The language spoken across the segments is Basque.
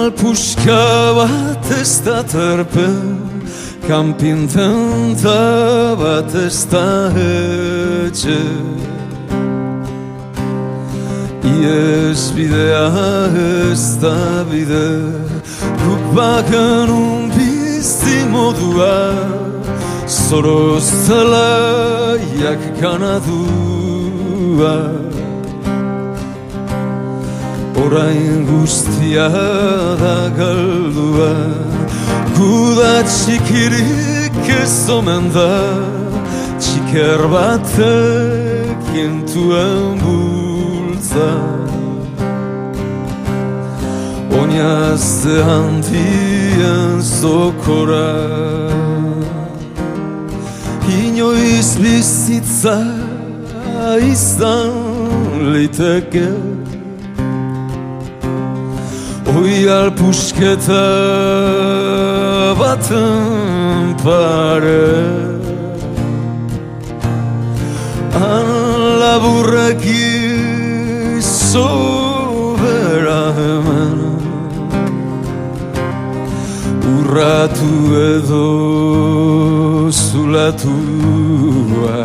al puška bat ez da terpen, kanpin tenta bat ez da etxe. Iesbidea ez da bide, guk bagenun bizi modua, zoroz zelaiak ganadua. Orain guztia da galdua, guda txikirik ez omen da, txiker batek intuen bultza. Oinazte handien zokora, inoiz bizitza izan liteke. Oi alpusketa baten pare, han laburrak izobera hemen, urratu edo zulatua.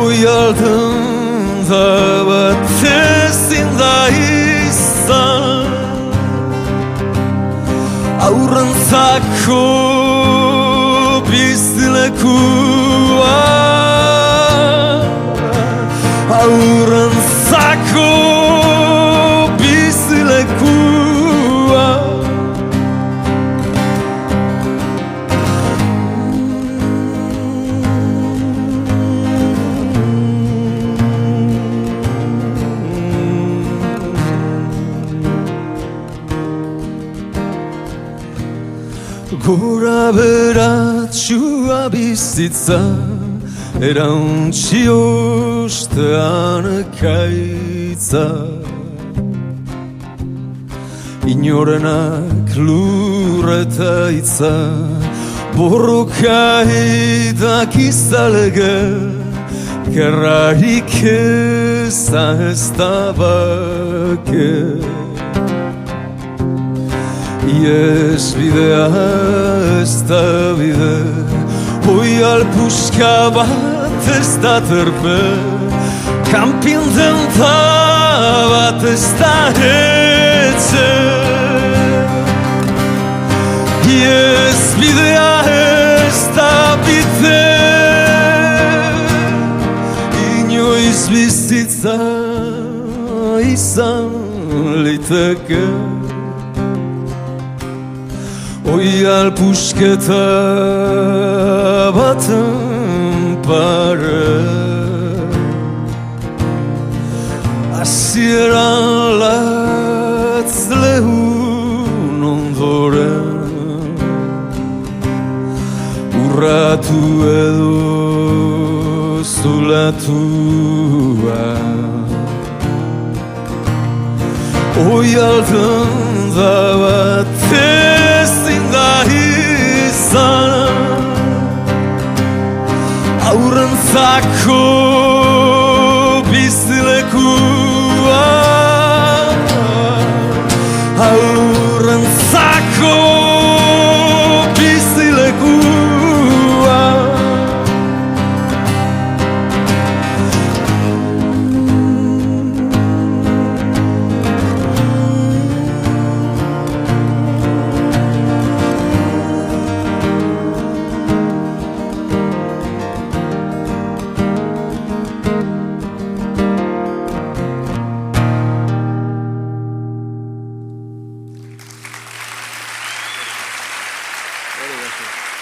Oi alten da bat ezin da izan, aurrentzako bizilekua, aurrentzako bizilekua. Gora beratxua bizitza, erantzi ostean ekaitza. Inorenak lur eta itza, borroka edak izalege, gerrarik eza ez da bake. Iesbidea ez da bide, oi alpuska bat ez da terpe, kanpin tenta bat ez da etxe. Iesbidea ez da bide, inoiz bizitza izan liteke. Oi alpusketa baten pare, hasieran latz lehun ondoren, urratu edo zulatua. Oi alten da bat ezin da izan, aurrentzako bizilekua, aurrentzako bizilekua. Very good.